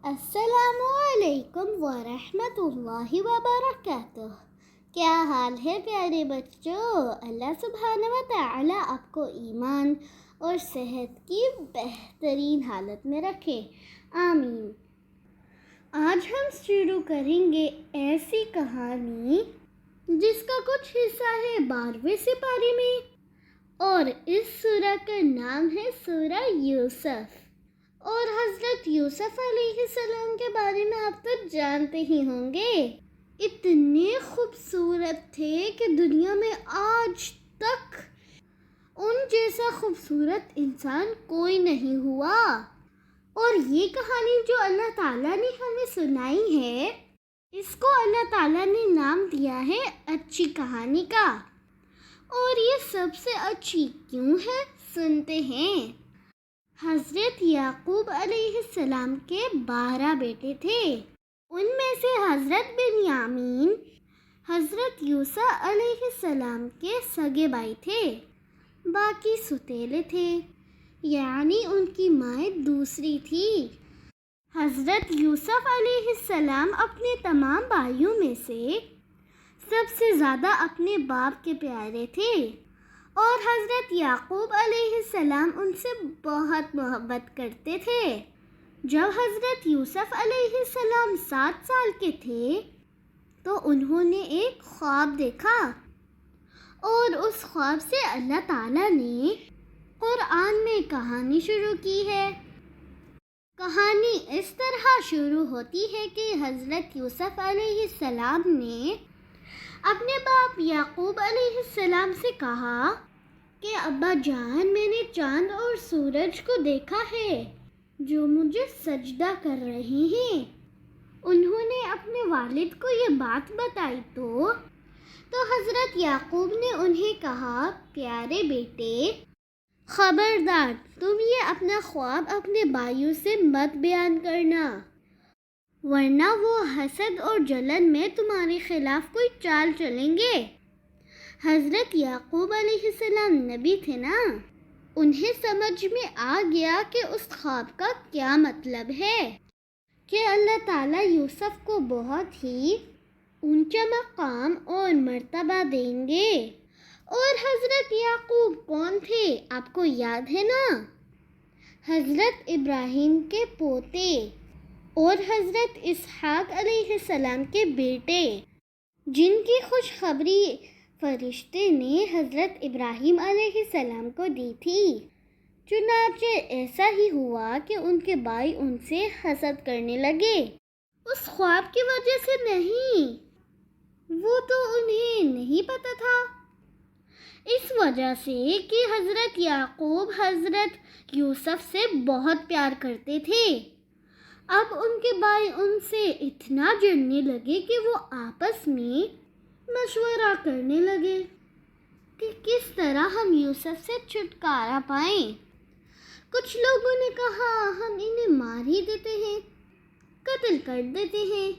السلام علیکم ورحمۃ اللہ وبرکاتہ۔ کیا حال ہے پیارے بچوں؟ اللہ سبحانہ و تعالی آپ کو ایمان اور صحت کی بہترین حالت میں رکھے، آمین۔ آج ہم شروع کریں گے ایسی کہانی جس کا کچھ حصہ ہے 12ویں سپارے میں، اور اس سورہ کا نام ہے سورہ یوسف۔ اور حضرت یوسف علیہ السلام کے بارے میں آپ تو جانتے ہی ہوں گے، اتنے خوبصورت تھے کہ دنیا میں آج تک ان جیسا خوبصورت انسان کوئی نہیں ہوا۔ اور یہ کہانی جو اللہ تعالیٰ نے ہمیں سنائی ہے، اس کو اللہ تعالیٰ نے نام دیا ہے اچھی کہانی کا۔ اور یہ سب سے اچھی کیوں ہے، سنتے ہیں۔ حضرت یعقوب علیہ السلام کے 12 بیٹے تھے۔ ان میں سے حضرت بنیامین حضرت یوسف علیہ السلام کے سگے بھائی تھے، باقی ستیلے تھے، یعنی ان کی ماں دوسری تھی۔ حضرت یوسف علیہ السلام اپنے تمام بھائیوں میں سے سب سے زیادہ اپنے باپ کے پیارے تھے، اور حضرت یعقوب علیہ السلام ان سے بہت محبت کرتے تھے۔ جب حضرت یوسف علیہ السلام 7 سال کے تھے تو انہوں نے ایک خواب دیکھا، اور اس خواب سے اللہ تعالیٰ نے قرآن میں کہانی شروع کی ہے۔ کہانی اس طرح شروع ہوتی ہے کہ حضرت یوسف علیہ السلام نے اپنے باپ یعقوب علیہ السلام سے کہا کہ ابا جان، میں نے چاند اور سورج کو دیکھا ہے جو مجھے سجدہ کر رہے ہیں۔ انہوں نے اپنے والد کو یہ بات بتائی تو حضرت یعقوب نے انہیں کہا، پیارے بیٹے، خبردار تم یہ اپنا خواب اپنے بھائیوں سے مت بیان کرنا، ورنہ وہ حسد اور جلن میں تمہارے خلاف کوئی چال چلیں گے۔ حضرت یعقوب علیہ السلام نبی تھے نا، انہیں سمجھ میں آ گیا کہ اس خواب کا کیا مطلب ہے، کہ اللہ تعالیٰ یوسف کو بہت ہی اونچا مقام اور مرتبہ دیں گے۔ اور حضرت یعقوب کون تھے، آپ کو یاد ہے نا؟ حضرت ابراہیم کے پوتے اور حضرت اسحاق علیہ السلام کے بیٹے، جن کی خوشخبری فرشتے نے حضرت ابراہیم علیہ السلام کو دی تھی۔ چنانچہ ایسا ہی ہوا کہ ان کے بھائی ان سے حسد کرنے لگے، اس خواب کی وجہ سے نہیں، وہ تو انہیں نہیں پتا تھا، اس وجہ سے کہ حضرت یعقوب حضرت یوسف سے بہت پیار کرتے تھے۔ اب ان کے بھائی ان سے اتنا جڑنے لگے کہ وہ آپس میں مشورہ کرنے لگے کہ کس طرح ہم یوسف سے چھٹکارا پائیں۔ کچھ لوگوں نے کہا، ہم انہیں مار ہی دیتے ہیں، قتل کر دیتے ہیں۔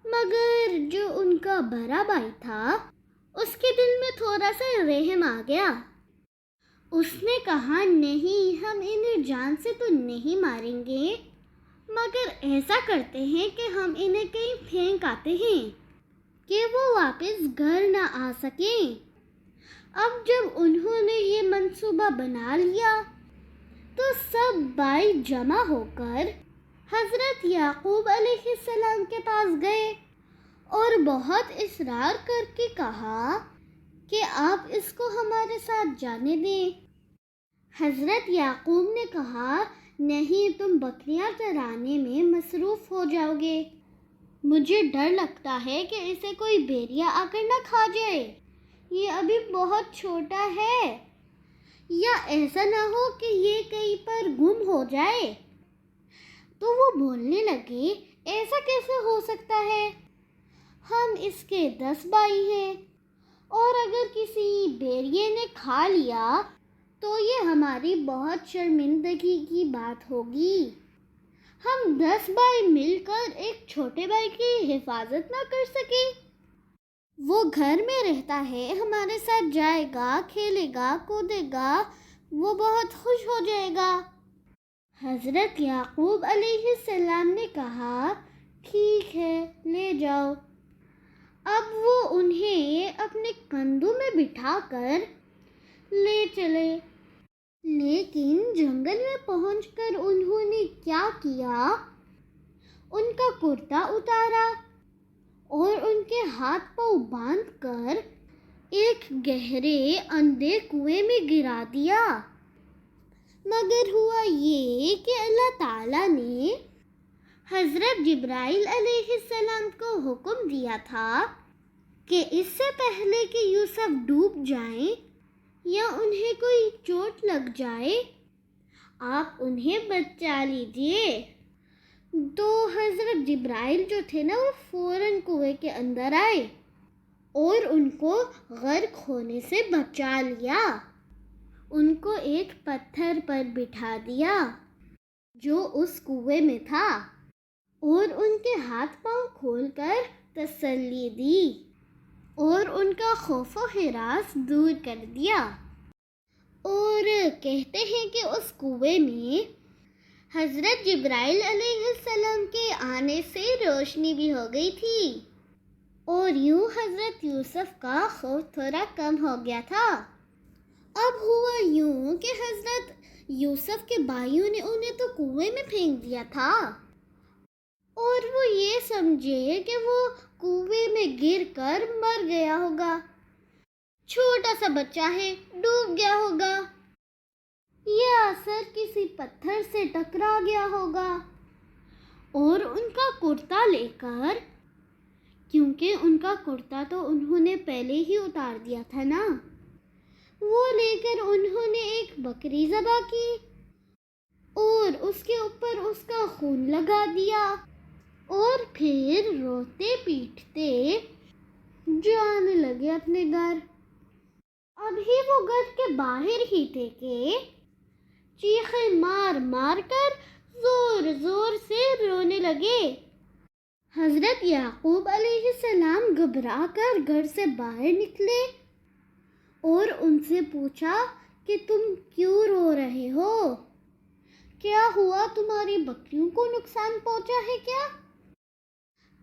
مگر جو ان کا بڑا بھائی تھا، اس کے دل میں تھوڑا سا رحم آ گیا۔ اس نے کہا، نہیں، ہم انہیں جان سے تو نہیں ماریں گے، مگر ایسا کرتے ہیں کہ ہم انہیں کہیں پھینک آتے ہیں کہ وہ واپس گھر نہ آ سکیں۔ اب جب انہوں نے یہ منصوبہ بنا لیا تو سب بھائی جمع ہو کر حضرت یعقوب علیہ السلام کے پاس گئے اور بہت اصرار کر کے کہا کہ آپ اس کو ہمارے ساتھ جانے دیں۔ حضرت یعقوب نے کہا، نہیں، تم بکریاں چرانے میں مصروف ہو جاؤ گے، مجھے ڈر لگتا ہے کہ اسے کوئی بھیڑیا آ کر نہ کھا جائے، یہ ابھی بہت چھوٹا ہے، یا ایسا نہ ہو کہ یہ کہیں پر گم ہو جائے۔ تو وہ بولنے لگے، ایسا کیسے ہو سکتا ہے، ہم اس کے 10 بھائی ہیں، اور اگر کسی بھیڑیے نے کھا لیا تو یہ ہماری بہت شرمندگی کی بات ہوگی، ہم 10 بھائی مل کر ایک چھوٹے بھائی کی حفاظت نہ کر سکے، وہ گھر میں رہتا ہے، ہمارے ساتھ جائے گا، کھیلے گا، کودے گا، وہ بہت خوش ہو جائے گا۔ حضرت یعقوب علیہ السلام نے کہا ٹھیک ہے لے جاؤ۔ اب وہ انہیں اپنے کندھوں میں بٹھا کر لے چلے، لیکن جنگل میں پہنچ کر انہوں نے کیا کیا، ان کا کرتا اتارا اور ان کے ہاتھ پاؤں باندھ کر ایک گہرے اندھے کنویں میں گرا دیا۔ مگر ہوا یہ کہ اللہ تعالیٰ نے حضرت جبرائیل علیہ السلام کو حکم دیا تھا کہ اس سے پہلے کہ یوسف ڈوب جائیں یا انہیں کوئی چوٹ لگ جائے، آپ انہیں بچا لیجئے۔ تو حضرت جبرائیل جو تھے نا، وہ فوراً کنویں کے اندر آئے اور ان کو غرق ہونے سے بچا لیا۔ ان کو ایک پتھر پر بٹھا دیا جو اس کنویں میں تھا اور ان کے ہاتھ پاؤں کھول کر تسلی دی اور ان کا خوف و ہراس دور کر دیا۔ اور کہتے ہیں کہ اس کنویں میں حضرت جبرائیل علیہ السلام کے آنے سے روشنی بھی ہو گئی تھی، اور یوں حضرت یوسف کا خوف تھوڑا کم ہو گیا تھا۔ اب ہوا یوں کہ حضرت یوسف کے بھائیوں نے انہیں تو کنویں میں پھینک دیا تھا، اور وہ یہ سمجھے کہ وہ کنویں میں گر کر مر گیا ہوگا، چھوٹا سا بچہ ہے، ڈوب گیا ہوگا، یا سر کسی پتھر سے ٹکرا گیا ہوگا۔ اور ان کا کرتا لے کر، کیونکہ ان کا کرتا تو انہوں نے پہلے ہی اتار دیا تھا نا، وہ لے کر انہوں نے ایک بکری ذبح کی اور اس کے اوپر اس کا خون لگا دیا، اور پھر روتے پیٹتے جانے لگے اپنے گھر۔ ابھی وہ گھر کے باہر ہی تھے کہ چیخیں مار مار کر زور زور سے رونے لگے۔ حضرت یعقوب علیہ السلام گھبرا کر گھر سے باہر نکلے اور ان سے پوچھا کہ تم کیوں رو رہے ہو؟ کیا ہوا، تمہاری بکریوں کو نقصان پہنچا ہے کیا؟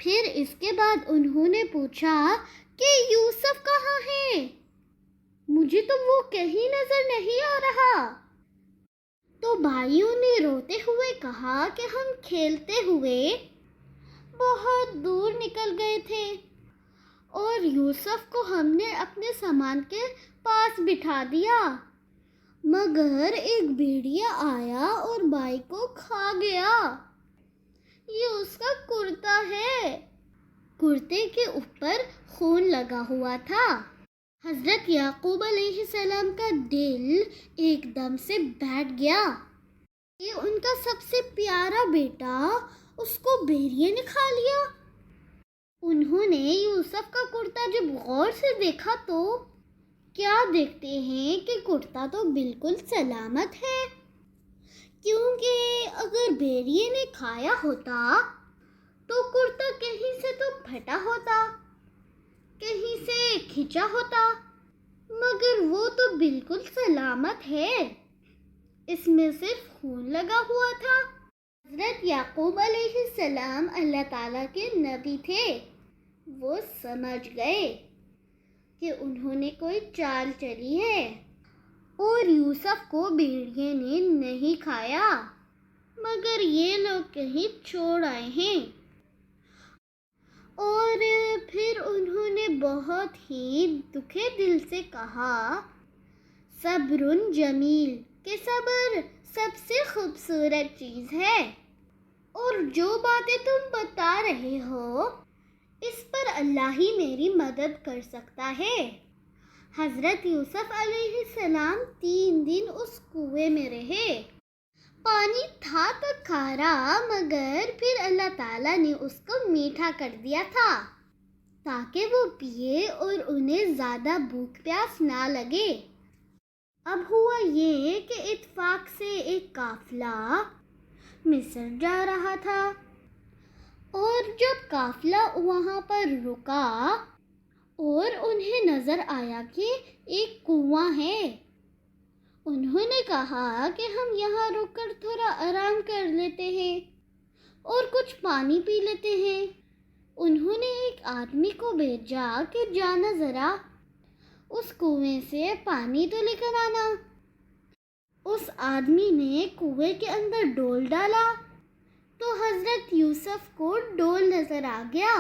پھر اس کے بعد انہوں نے پوچھا کہ یوسف کہاں ہے؟ مجھے تو وہ کہیں نظر نہیں آ رہا۔ تو بھائیوں نے روتے ہوئے کہا کہ ہم کھیلتے ہوئے بہت دور نکل گئے تھے اور یوسف کو ہم نے اپنے سامان کے پاس بٹھا دیا، مگر ایک بھیڑیا آیا اور بھائی کو کھا گیا۔ یہ اس کا کرتا ہے۔ کرتے کے اوپر خون لگا ہوا تھا۔ حضرت یعقوب علیہ السلام کا دل ایک دم سے بیٹھ گیا کہ ان کا سب سے پیارا بیٹا، اس کو بھیڑیے نے کھا لیا۔ انہوں نے یوسف کا کرتا جب غور سے دیکھا تو کیا دیکھتے ہیں کہ کرتا تو بالکل سلامت ہے، کیونکہ اگر بھیڑیے نے کھایا ہوتا تو کرتا کہیں سے تو پھٹا ہوتا، کہیں سے کھچا ہوتا، مگر وہ تو بالکل سلامت ہے، اس میں صرف خون لگا ہوا تھا۔ حضرت یعقوب علیہ السلام اللہ تعالیٰ کے نبی تھے، وہ سمجھ گئے کہ انہوں نے کوئی چال چلی ہے اور یوسف کو بھیڑیے نے نہیں کھایا، مگر یہ لوگ کہیں چھوڑ آئے ہیں۔ اور پھر انہوں نے بہت ہی دکھے دل سے کہا، صبر جمیل، کہ صبر سب سے خوبصورت چیز ہے، اور جو باتیں تم بتا رہے ہو اس پر اللہ ہی میری مدد کر سکتا ہے۔ حضرت یوسف علیہ السلام 3 دن اس کنویں میں رہے۔ پانی تھا تو کھارا، مگر پھر اللہ تعالیٰ نے اس کو میٹھا کر دیا تھا تاکہ وہ پیے اور انہیں زیادہ بھوک پیاس نہ لگے۔ اب ہوا یہ کہ اتفاق سے ایک قافلہ مصر جا رہا تھا، اور جب قافلہ وہاں پر رکا اور انہیں نظر آیا کہ ایک کنواں ہے، انہوں نے کہا کہ ہم یہاں رک کر تھوڑا آرام کر لیتے ہیں، اور کچھ پانی پی لیتے ہیں۔ انہوں نے ایک آدمی کو بھیجا کہ جانا ذرا اس کنویں سے پانی تو لے کر آنا۔ اس آدمی نے کنویں کے اندر ڈول ڈالا تو حضرت یوسف کو ڈول نظر آ گیا۔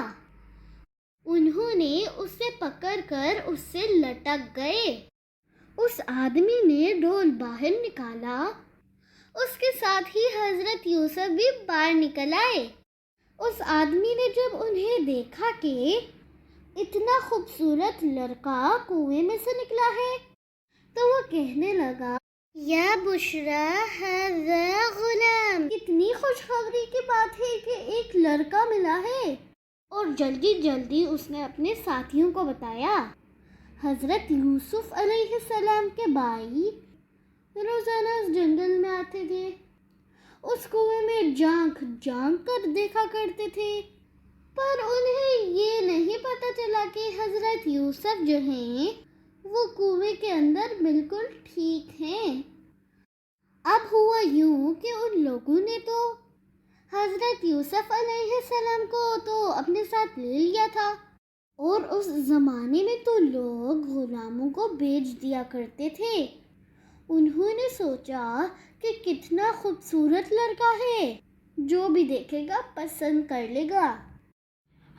انہوں نے اسے پکڑ کر اس سے لٹک گئے۔ اس آدمی نے ڈول باہر نکالا، اس کے ساتھ ہی حضرت یوسف بھی باہر نکل آئے۔ اس آدمی نے جب انہیں دیکھا کہ اتنا خوبصورت لڑکا کنویں میں سے نکلا ہے تو وہ کہنے لگا، یا بشرا ھذا غلام، کتنی خوشخبری کی بات ہے کہ ایک لڑکا ملا ہے۔ اور جلدی جلدی اس نے اپنے ساتھیوں کو بتایا۔ حضرت یوسف علیہ السلام کے بھائی روزانہ اس جنگل میں آتے تھے، اس کنویں میں جھانک جھانک کر دیکھا کرتے تھے، پر انہیں یہ نہیں پتہ چلا کہ حضرت یوسف جو ہیں وہ کنویں کے اندر بالکل ٹھیک ہیں۔ اب ہوا یوں کہ ان لوگوں نے تو حضرت یوسف علیہ السلام کو تو اپنے ساتھ لے لیا تھا، اور اس زمانے میں تو لوگ غلاموں کو بیچ دیا کرتے تھے۔ انہوں نے سوچا کہ کتنا خوبصورت لڑکا ہے، جو بھی دیکھے گا پسند کر لے گا،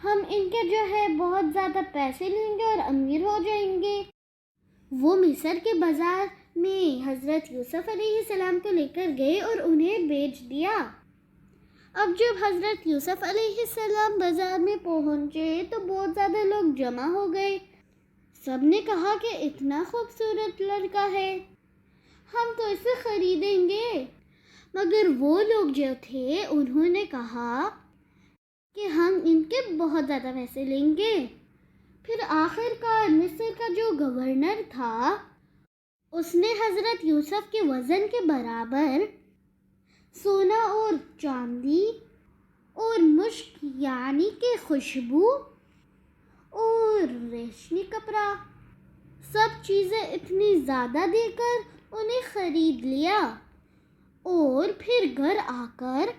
ہم ان کے جو ہے بہت زیادہ پیسے لیں گے اور امیر ہو جائیں گے۔ وہ مصر کے بازار میں حضرت یوسف علیہ السلام کو لے کر گئے اور انہیں بیچ دیا۔ اب جب حضرت یوسف علیہ السلام بازار میں پہنچے تو بہت زیادہ لوگ جمع ہو گئے۔ سب نے کہا کہ اتنا خوبصورت لڑکا ہے، ہم تو اسے خریدیں گے۔ مگر وہ لوگ جو تھے انہوں نے کہا کہ ہم ان کے بہت زیادہ پیسے لیں گے۔ پھر آخر کار مصر کا جو گورنر تھا اس نے حضرت یوسف کے وزن کے برابر سونا اور چاندی اور مشک یعنی کہ خوشبو اور ریشمی کپڑا، سب چیزیں اتنی زیادہ دے کر انہیں خرید لیا، اور پھر گھر آ کر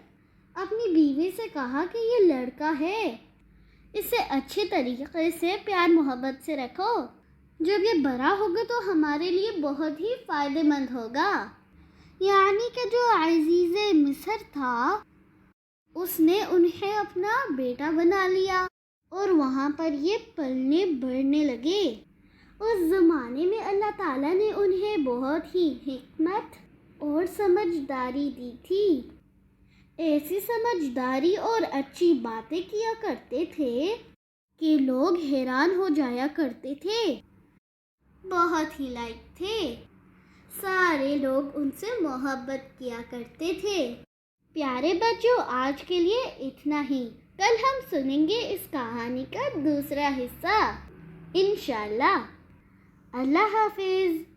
اپنی بیوی سے کہا کہ یہ لڑکا ہے، اسے اچھے طریقے سے پیار محبت سے رکھو، جب یہ بڑا ہوگا تو ہمارے لیے بہت ہی فائدہ مند ہوگا۔ یعنی کہ جو عزیز مصر تھا اس نے انہیں اپنا بیٹا بنا لیا، اور وہاں پر یہ پلنے بڑھنے لگے۔ اس زمانے میں اللہ تعالیٰ نے انہیں بہت ہی حکمت اور سمجھداری دی تھی۔ ایسی سمجھداری اور اچھی باتیں کیا کرتے تھے کہ لوگ حیران ہو جایا کرتے تھے، بہت ہی لائق تھے، سارے لوگ ان سے محبت کیا کرتے تھے۔ پیارے بچوں، آج کے لیے اتنا ہی، کل ہم سنیں گے اس کہانی کا دوسرا حصہ انشاءاللہ۔ اللہ حافظ۔